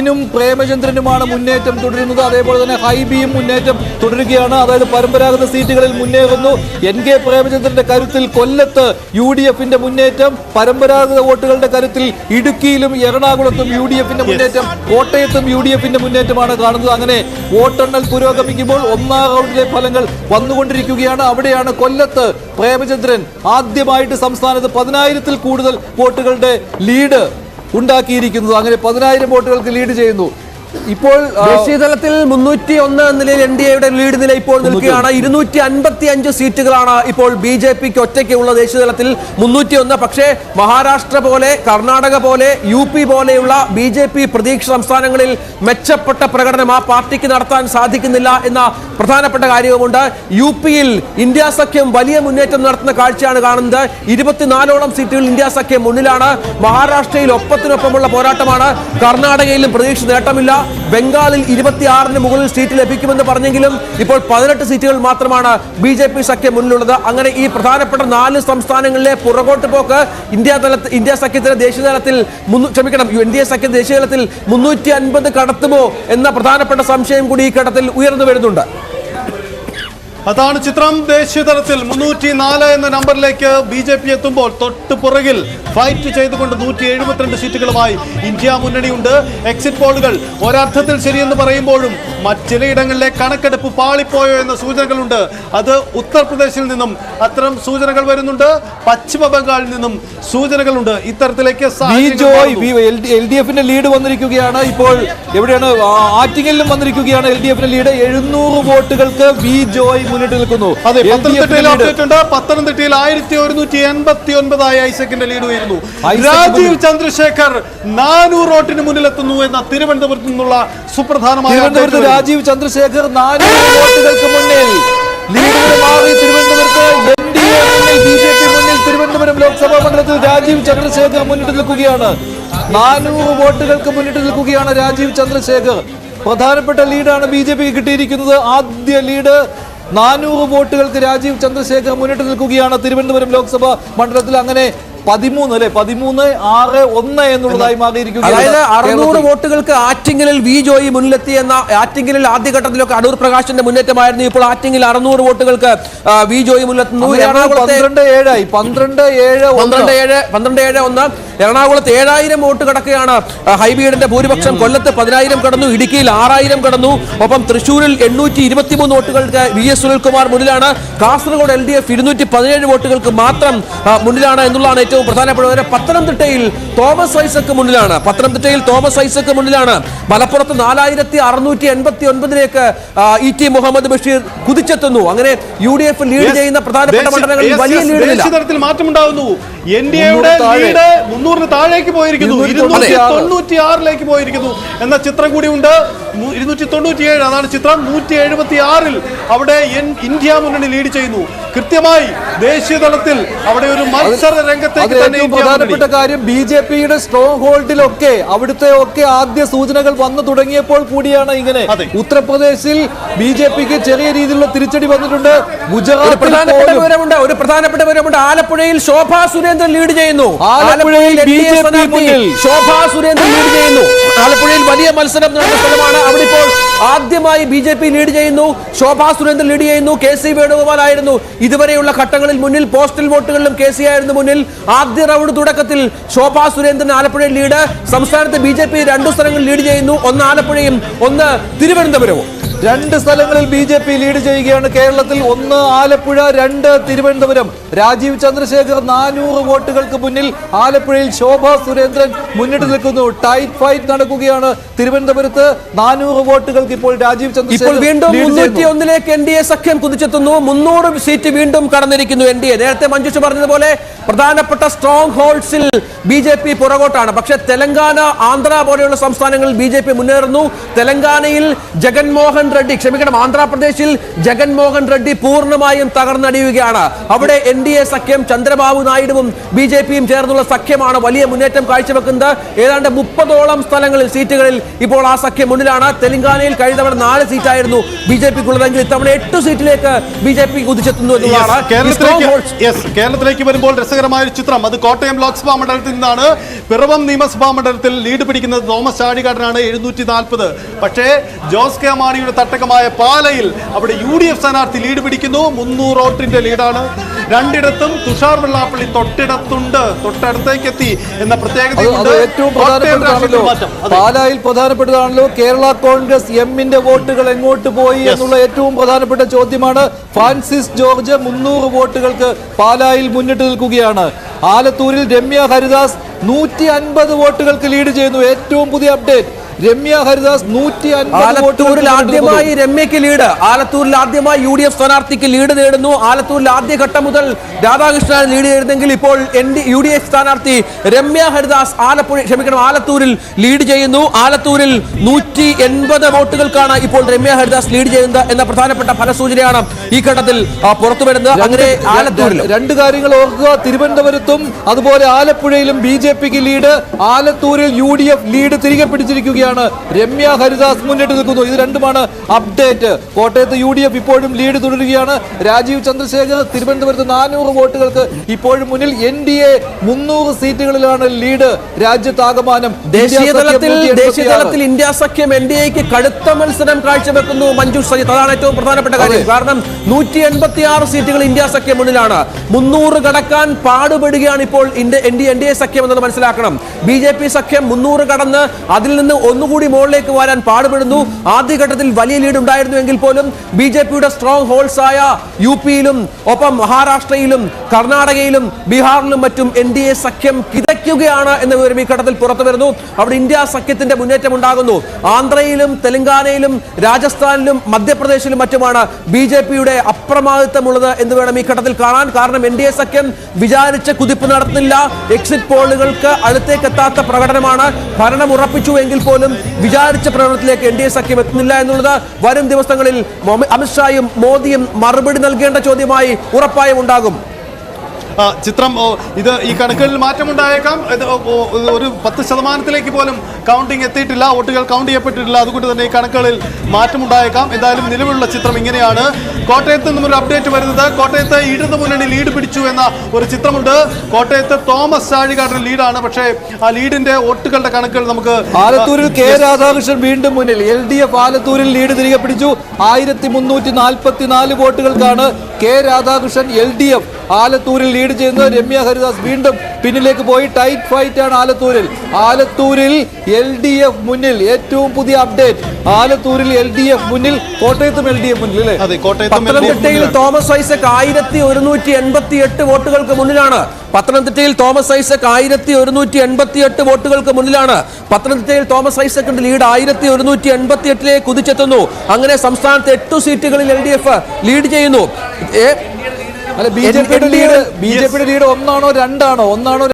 ലീനും പ്രേമചന്ദ്രനുമാണ് മുന്നേറ്റം തുടരുന്നത്. അതേപോലെ തന്നെ ഹൈബിയും മുന്നേറ്റം തുടരുകയാണ്. അതായത് പരമ്പരാഗത സീറ്റുകളിൽ മുന്നേറുന്നു. NK പ്രേമചന്ദ്രന്റെ കരുത്തിൽ കൊല്ലത്ത് UDFന്റെ മുന്നേറ്റം, പരമ്പരാഗത വോട്ടുകളുടെ കരുത്തിൽ ഇടുക്കിയിലും എറണാകുളത്തും UDFന്റെ മുന്നേറ്റം, കോട്ടയത്തും UDFന്റെ മുന്നേറ്റമാണ് കാണുന്നത്. അങ്ങനെ വോട്ടെണ്ണൽ പുരോഗമിക്കുമ്പോൾ ഒന്നാം റൗണ്ടിലെ ഫലങ്ങൾ വന്നുകൊണ്ടിരിക്കുകയാണ്. അവിടെയാണ് കൊല്ലത്ത് പ്രേമചന്ദ്രൻ ആദ്യമായിട്ട് സംസ്ഥാനത്ത് 10,000-ൽ കൂടുതൽ വോട്ടുകളുടെ ലീഡ് ഉണ്ടാക്കിയിരിക്കുന്നത്. അങ്ങനെ 10,000 വോട്ടുകൾക്ക് ലീഡ് ചെയ്യുന്നു. ഇപ്പോൾ ദേശീയ തലത്തിൽ 301 എന്ന നിലയിൽ NDAയുടെ ലീഡ് നില ഇപ്പോൾ നിൽക്കുകയാണ്. 255 സീറ്റുകളാണ് ഇപ്പോൾ BJPക്ക് ഒറ്റയ്ക്കുള്ള ദേശീയ തലത്തിൽ 301. പക്ഷേ മഹാരാഷ്ട്ര പോലെ, കർണാടക പോലെ, UP പോലെയുള്ള BJP പ്രതീക്ഷ സംസ്ഥാനങ്ങളിൽ മെച്ചപ്പെട്ട പ്രകടനം ആ പാർട്ടിക്ക് നടത്താൻ സാധിക്കുന്നില്ല എന്ന പ്രധാനപ്പെട്ട കാര്യവുമുണ്ട്. UPയിൽ ഇന്ത്യ സഖ്യം വലിയ മുന്നേറ്റം നടത്തുന്ന കാഴ്ചയാണ് കാണുന്നത്. 24ഓളം സീറ്റുകളിൽ ഇന്ത്യ സഖ്യം മുന്നിലാണ്. മഹാരാഷ്ട്രയിൽ ഒപ്പത്തിനൊപ്പമുള്ള പോരാട്ടമാണ്. കർണാടകയിലും പ്രതീക്ഷ നേട്ടമില്ല. ബംഗാളിൽ 26-ന് മുകളിൽ സീറ്റ് ലഭിക്കുമെന്ന് പറഞ്ഞെങ്കിലും ഇപ്പോൾ 18 സീറ്റുകൾ മാത്രമാണ് BJP സഖ്യം മുന്നിലുള്ളത്. അങ്ങനെ ഈ പ്രധാനപ്പെട്ട 4 സംസ്ഥാനങ്ങളിലെ പുറകോട്ട് പോക്ക് ഇന്ത്യ സഖ്യത്തിന്റെ ദേശീയ തലത്തിൽ NDA സഖ്യ ദേശീയ തലത്തിൽ 350 കടത്തുമോ എന്ന പ്രധാനപ്പെട്ട സംശയം കൂടി ഈ ഘട്ടത്തിൽ ഉയർന്നു വരുന്നുണ്ട്. അതാണ് ചിത്രം. ദേശീയ തലത്തിൽ 304 എന്ന നമ്പറിലേക്ക് BJP എത്തുമ്പോൾ തൊട്ട് പുറകിൽ ഫൈറ്റ് ചെയ്തുകൊണ്ട് 172 സീറ്റുകളുമായി ഇന്ത്യ മുന്നണിയുണ്ട്. എക്സിറ്റ് പോളുകൾ ഒരർത്ഥത്തിൽ ശരിയെന്ന് പറയുമ്പോഴും ചിലയിടങ്ങളിലെ കണക്കെടുപ്പ് പാളിപ്പോയോ എന്ന സൂചനകളുണ്ട്. അത് ഉത്തർപ്രദേശിൽ നിന്നും അത്തരം സൂചനകൾ വരുന്നുണ്ട്, പശ്ചിമ ബംഗാളിൽ നിന്നും സൂചനകളുണ്ട്. ഇത്തരത്തിലേക്ക് LDFന്റെ ലീഡ് വന്നിരിക്കുകയാണ്. ഇപ്പോൾ എവിടെയാണ്? ആറ്റിങ്ങലിലും വന്നിരിക്കുകയാണ് LDFന്റെ ലീഡ്. 700 വോട്ടുകൾക്ക് ജോയ് മുന്നിട്ട് നിൽക്കുന്നു. അതെ, പത്തനംതിട്ടയിൽ 1189 ഐസക്കിന്റെ ലീഡ് ഉയരുന്നു. രാജീവ് ചന്ദ്രശേഖർ 400 വോട്ടിന് മുന്നിലെത്തുന്നു എന്ന തിരുവനന്തപുരത്ത് നിന്നുള്ള സുപ്രധാനമായ രാജീവ് ചന്ദ്രശേഖർ 400 വോട്ടുകൾക്ക് മുന്നിൽ ലീഡുകൾ മാറി. തിരുവനന്തപുരത്ത് NDA മുന്നിൽ, BJP മുന്നിൽ. തിരുവനന്തപുരം ലോക്സഭാ മണ്ഡലത്തിൽ രാജീവ് ചന്ദ്രശേഖർ മുന്നിട്ട് നിൽക്കുകയാണ്. 400 വോട്ടുകൾക്ക് മുന്നിട്ട് നിൽക്കുകയാണ് രാജീവ് ചന്ദ്രശേഖർ. പ്രധാനപ്പെട്ട ലീഡാണ് BJPക്ക് കിട്ടിയിരിക്കുന്നത്. ആദ്യ ലീഡ് 400 വോട്ടുകൾക്ക് രാജീവ് ചന്ദ്രശേഖർ മുന്നിട്ട് നിൽക്കുകയാണ് തിരുവനന്തപുരം ലോക്സഭാ മണ്ഡലത്തിൽ. അങ്ങനെ 13-6-1 എന്നുള്ളതായി മാറിയിരിക്കുകയാണ്. അതായത് 600 വോട്ടുകൾക്ക് ആറ്റിങ്ങലിൽ ജോയി മുന്നിലെത്തി എന്ന ആറ്റിങ്ങലിൽ ആദ്യഘട്ടത്തിലൊക്കെ അടൂർ പ്രകാശിന്റെ മുന്നേറ്റമായിരുന്നു. ഇപ്പോൾ ആറ്റിങ്ങിൽ 600 വോട്ടുകൾക്ക് ജോയി മുന്നിലെത്തുന്നു. 12-7-1. എറണാകുളത്ത് 7000 വോട്ട് കടക്കുകയാണ് ഹൈബീഡിന്റെ ഭൂരിപക്ഷം. കൊല്ലത്ത് 10,000 കടന്നു, ഇടുക്കിയിൽ 6000 കടന്നു. ഒപ്പം തൃശ്ശൂരിൽ 823 വോട്ടുകൾക്ക് VS സുനിൽകുമാർ മുന്നിലാണ്. കാസർഗോഡ് LDF 217 വോട്ടുകൾക്ക് മാത്രം മുന്നിലാണ് എന്നുള്ളതാണ് ഏറ്റവും പ്രധാനപ്പെട്ട. പത്തനംതിട്ടയിൽ തോമസ് ഐസക് മുന്നിലാണ്. മലപ്പുറത്ത് 4689ലേക്ക് ET മുഹമ്മദ് ബഷീർ കുതിച്ചെത്തുന്നു. അങ്ങനെ UDF ലീഡ് ചെയ്യുന്ന പ്രധാനപ്പെട്ട മണ്ഡലങ്ങളിൽ വലിയ ലീഡ് മാറ്റമുണ്ടാകുന്നു. NDAയുടെ ലീഡ് 300-ന് താഴേക്ക് പോയിരിക്കുന്നു, 296-ലേക്ക് പോയിരിക്കുന്നു എന്ന ചിത്രം കൂടിയുണ്ട്. 297 അതാണ് ചിത്രം. 176-ൽ അവിടെ ഇന്ത്യ മുന്നണി ലീഡ് ചെയ്യുന്നു. കൃത്യമായി ദേശീയ തലത്തിൽ അവിടെ ഒരു മത്സര രംഗത്തേക്ക് തന്നെ. പ്രധാനപ്പെട്ട കാര്യം BJPയുടെ സ്ട്രോങ് ഹോൾഡിലൊക്കെ അവിടുത്തെ ആദ്യ സൂചനകൾ വന്നു തുടങ്ങിയപ്പോൾ കൂടിയാണ് ഇങ്ങനെ. ഉത്തർപ്രദേശിൽ BJPക്ക് ചെറിയ രീതിയിലുള്ള തിരിച്ചടി വന്നിട്ടുണ്ട്. ഗുജറാത്തിൽ ഒരു പ്രധാനപ്പെട്ട വിവരമുണ്ട്. ആലപ്പുഴയിൽ ശോഭാ സുരേന്ദ്രൻ ലീഡ് ചെയ്യുന്നു. ആലപ്പുഴയിൽ ശോഭാ സുരേന്ദ്രൻ ലീഡ് ചെയ്യുന്നു. ആലപ്പുഴയിൽ വലിയ മത്സരം നടന്ന സ്ഥലമാണ്. അവിടെ ഇപ്പോൾ ആദ്യമായി BJP ലീഡ് ചെയ്യുന്നു. ശോഭാ സുരേന്ദ്രൻ ലീഡ് ചെയ്യുന്നു. KC വേണുഗോപാൽ ആയിരുന്നു ഇതുവരെയുള്ള ഘട്ടങ്ങളിൽ മുന്നിൽ. പോസ്റ്റൽ വോട്ടുകളിലും KC ആയിരുന്നു മുന്നിൽ. ആദ്യ റൗണ്ട് തുടക്കത്തിൽ ശോഭാ സുരേന്ദ്രൻ ആലപ്പുഴയിൽ ലീഡ്. സംസ്ഥാനത്ത് BJP 2 സ്ഥലങ്ങളിൽ ലീഡ് ചെയ്യുന്നു. ഒന്ന് ആലപ്പുഴയും ഒന്ന് തിരുവനന്തപുരവും. 2 സ്ഥലങ്ങളിൽ BJP ലീഡ് ചെയ്യുകയാണ്. കേരളത്തിൽ 1 ആലപ്പുഴ, 2 തിരുവനന്തപുരം. രാജീവ് ചന്ദ്രശേഖർ 400 വോട്ടുകൾക്ക് മുന്നിൽ. ആലപ്പുഴയിൽ ശോഭാ സുരേന്ദ്രൻ മുന്നിട്ട് നിൽക്കുന്നു. ടൈറ്റ് ഫൈറ്റ് നടക്കുകയാണ് തിരുവനന്തപുരത്ത്. 400 വോട്ടുകൾക്ക് ഇപ്പോൾ രാജീവ് ചന്ദ്രശേഖർ. വീണ്ടും 301ലേക്ക് NDA സഖ്യം കുതിച്ചെത്തുന്നു. 300 സീറ്റ് വീണ്ടും കടന്നിരിക്കുന്നു NDA. നേരത്തെ മഞ്ജുഷ പറഞ്ഞതുപോലെ പ്രധാനപ്പെട്ട സ്ട്രോങ് ഹോൾഡ്സിൽ BJP പുറകോട്ടാണ്. പക്ഷേ തെലങ്കാന, ആന്ധ്ര പോലെയുള്ള സംസ്ഥാനങ്ങളിൽ BJP മുന്നേറുന്നു. തെലങ്കാനയിൽ ജഗൻമോഹൻ റെഡ്ഡി, ക്ഷമിക്കണം, ആന്ധ്രാപ്രദേശിൽ ജഗൻമോഹൻ റെഡ്ഡി പൂർണ്ണമായും തകർന്നടിയുകയാണ്. അവിടെ NDA സഖ്യം ചന്ദ്രബാബു നായിഡുവും BJPയും ചേർന്നുള്ള സഖ്യമാണ് വലിയ മുന്നേറ്റം കാഴ്ചവെക്കുന്നത്. ഏതാണ്ട് 30ഓളം സ്ഥലങ്ങളിൽ സീറ്റുകളിൽ ഇപ്പോൾ ആ സഖ്യം മുന്നിലാണ്. തെലങ്കാനയിൽ കഴിഞ്ഞ തവണ 4 സീറ്റായിരുന്നു BJPക്കുള്ളതെങ്കിൽ ഇത്തവണ 8 സീറ്റിലേക്ക് BJP കുതിച്ചെത്തുന്നു എന്നുള്ളതാണ്. കേരളത്തിലേക്ക് വരുമ്പോൾ രസകരമായ ഒരു ചിത്രം, അത് കോട്ടയം ലോക്സഭാ മണ്ഡലത്തിൽ നിന്നാണ്. പിറവം നിയമസഭാ മണ്ഡലത്തിൽ ലീഡ് പിടിക്കുന്നത് തോമസ് ചാഴികാടനാണ് 740. പക്ഷേ ജോസ് കെ മാണിയുടെ തട്ടകമായ പാലയിൽ അവിടെ UDF സ്ഥാനാർത്ഥി ലീഡ് പിടിക്കുന്നു. 300 വോട്ടിന്റെ ലീഡാണ്. രണ്ടിടത്തും തുഷാർ വെള്ളാപ്പള്ളി തൊട്ടടുത്തേക്ക് എത്തി എന്ന പ്രത്യേകതയുണ്ട്. ഏറ്റവും പ്രധാനപ്പെട്ടതാണല്ലോ പാലായിൽ പ്രധാനപ്പെട്ടതാണല്ലോ കേരള കോൺഗ്രസ് എമ്മിന്റെ വോട്ടുകൾ എങ്ങോട്ട് പോയി എന്നുള്ള ഏറ്റവും പ്രധാനപ്പെട്ട ചോദ്യമാണ്. ഫ്രാൻസിസ് ജോർജ് 300 വോട്ടുകൾക്ക് പാലായിൽ മുന്നിട്ട് നിൽക്കുകയാണ്. ആലത്തൂരിൽ രമ്യ ഹരിദാസ് 150 വോട്ടുകൾക്ക് ലീഡ് ചെയ്യുന്നു. ഏറ്റവും പുതിയ അപ്ഡേറ്റ്, രമ്യ ഹരിദാസ് 150 ആലത്തൂരിൽ ആദ്യമായി രമ്യക്ക് ലീഡ്. ആലത്തൂരിൽ ആദ്യമായി UDF സ്ഥാനാർത്ഥിക്ക് ലീഡ് നേടുന്നു. ആലത്തൂരിൽ ആദ്യഘട്ടം മുതൽ രാധാകൃഷ്ണൻ ലീഡ് നേടുന്നെങ്കിൽ ഇപ്പോൾ UDF സ്ഥാനാർത്ഥി രമ്യ ഹരിദാസ് ആലത്തൂരിൽ ലീഡ് ചെയ്യുന്നു. ആലത്തൂരിൽ 180 വോട്ടുകൾക്കാണ് ഇപ്പോൾ രമ്യ ഹരിദാസ് ലീഡ് ചെയ്യുന്നത് എന്ന പ്രധാനപ്പെട്ട ഫലസൂചനയാണ് ഈ ഘട്ടത്തിൽ പുറത്തു വരുന്നത്. അങ്ങനെ ആലത്തൂരിൽ 2 കാര്യങ്ങൾ ഓർക്കുക. തിരുവനന്തപുരത്തും അതുപോലെ ആലപ്പുഴയിലും BJPക്ക് ലീഡ്. ആലത്തൂരിൽ UDF ലീഡ് തിരികെ പിടിച്ചിരിക്കുകയാണ്. രമ്യ ഹരിദാസ് മുന്നിട്ട് നിൽക്കുന്നു. ഇത് രണ്ടുമാണ് അപ്ഡേറ്റ്. കോട്ടയത്ത് UDF ഇപ്പോഴും ലീഡ് തുടരുകയാണ്. രാജീവ് ചന്ദ്രശേഖർ തിരുവനന്തപുരത്ത് 400 വോട്ടുകൾക്ക് ഇപ്പോഴും മുന്നിൽ. NDA 300 സീറ്റുകളിലാണ് lead. രാജ്യത്താകമാനം ദേശീയ തലത്തിൽ ഇന്ത്യ സഖ്യം NDAക്ക് കടുത്ത മത്സരം കാഴ്ചവെക്കുന്നു. മഞ്ജു സജിത്ത്, അതാണ് ഏറ്റവും പ്രധാനപ്പെട്ട കാര്യം. കാരണം 186 സീറ്റുകൾ ഇന്ത്യ സഖ്യം മുന്നിലാണ്. 300 കടക്കാൻ പാടുപെടുകയാണ് ഇപ്പോൾ NDA സഖ്യം എന്നത് മനസ്സിലാക്കണം. BJP സഖ്യം 300 കടന്ന് അതിൽ നിന്ന് ഒന്നുകൂടി മുകളിലേക്ക് വരാൻ പാടുപെടുന്നു. ആദ്യഘട്ടത്തിൽ വലിയ ലീഡ് ഉണ്ടായിരുന്നു എങ്കിൽ പോലും BJPയുടെ സ്ട്രോങ് ഹോൾഡ്സ് ആയ UPയിലും ഒപ്പം മഹാരാഷ്ട്രയിലും കർണാടകയിലും ബീഹാറിലും മറ്റും NDA സഖ്യം കിതയ്ക്കുകയാണ് എന്ന വിവരം ഈ ഘട്ടത്തിൽ പുറത്തു വരുന്നു. അവിടെ ഇന്ത്യ സഖ്യത്തിന്റെ മുന്നേറ്റം ഉണ്ടാകുന്നു. ആന്ധ്രയിലും തെലങ്കാനയിലും രാജസ്ഥാനിലും മധ്യപ്രദേശിലും മറ്റുമാണ് BJPയുടെ അപ്രമാദിത്വമുള്ളത് എന്ന് വേണം ഈ ഘട്ടത്തിൽ കാണാൻ. കാരണം NDA സഖ്യം വിചാരിച്ച കുതിപ്പ് നടത്തുന്നില്ല. എക്സിറ്റ് പോളുകൾക്ക് അടുത്തേക്ക് എത്താത്ത പ്രകടനമാണ്. ഭരണം ഉറപ്പിച്ചു എങ്കിൽ പോലും വിചാരിച്ച പ്രകടനത്തിലേക്ക് NDA സഖ്യം എത്തുന്നില്ല എന്നുള്ളത് വരും ദിവസങ്ങളിൽ അമിത്ഷായും മോദിയും മറുപടി നൽകേണ്ട ചോദ്യമായി ഉറപ്പായും ഉണ്ടാകും. ചിത്രം ഇത് ഈ കണക്കുകളിൽ മാറ്റമുണ്ടായേക്കാം. ഒരു 10% പോലും കൗണ്ടിങ് എത്തിയിട്ടില്ല, വോട്ടുകൾ കൗണ്ട് ചെയ്യപ്പെട്ടിട്ടില്ല. അതുകൊണ്ട് തന്നെ ഈ കണക്കുകളിൽ മാറ്റമുണ്ടായേക്കാം. എന്തായാലും നിലവിലുള്ള ചിത്രം ഇങ്ങനെയാണ്. കോട്ടയത്ത് നിന്നും ഒരു അപ്ഡേറ്റ് വരുന്നത്, കോട്ടയത്ത് ഇടതു മുന്നണി ലീഡ് പിടിച്ചു എന്ന ഒരു ചിത്രമുണ്ട്. കോട്ടയത്ത് തോമസ് ചാഴികാടൻ ലീഡാണ്. പക്ഷേ ആ ലീഡിന്റെ വോട്ടുകളുടെ കണക്കുകൾ നമുക്ക് ആലത്തൂരിൽ K രാധാകൃഷ്ണൻ വീണ്ടും മുന്നിൽ. LDF ആലത്തൂരിൽ ലീഡ് തിരികെ പിടിച്ചു. 1344 വോട്ടുകൾക്കാണ് K രാധാകൃഷ്ണൻ LDF ആലത്തൂരിൽ ലീഡ് ചെയ്യുന്നത്. രമ്യ ഹരിദാസ് വീണ്ടും പിന്നിലേക്ക് പോയി. ടൈറ്റ് ഫൈറ്റ് ആണ് ആലത്തൂരിൽ LDF മുന്നിൽ. ഏറ്റവും പുതിയ അപ്ഡേറ്റ്, ആലത്തൂരിൽ LDF മുന്നിൽ, കോട്ടയത്തും LDF മുന്നിൽ അല്ലേ? അതെ, കോട്ടയത്തും പത്തനംതിട്ടയിൽ തോമസ് ഐസക് 1188 വോട്ടുകൾക്ക് മുന്നിലാണ്. പത്തനംതിട്ടയിൽ തോമസ് ഐസക് 1188 വോട്ടുകൾക്ക് മുന്നിലാണ്. പത്തനംതിട്ടയിൽ തോമസ് ഐസക്കിന്റെ ലീഡ് 1188 കുതിച്ചെത്തുന്നു. അങ്ങനെ സംസ്ഥാനത്ത് 8 സീറ്റുകളിൽ LDF ലീഡ് ചെയ്യുന്നു. അല്ല, BJPയുടെ ലീഡ് 1 ആണോ 2 ആണോ? 1 ആണോ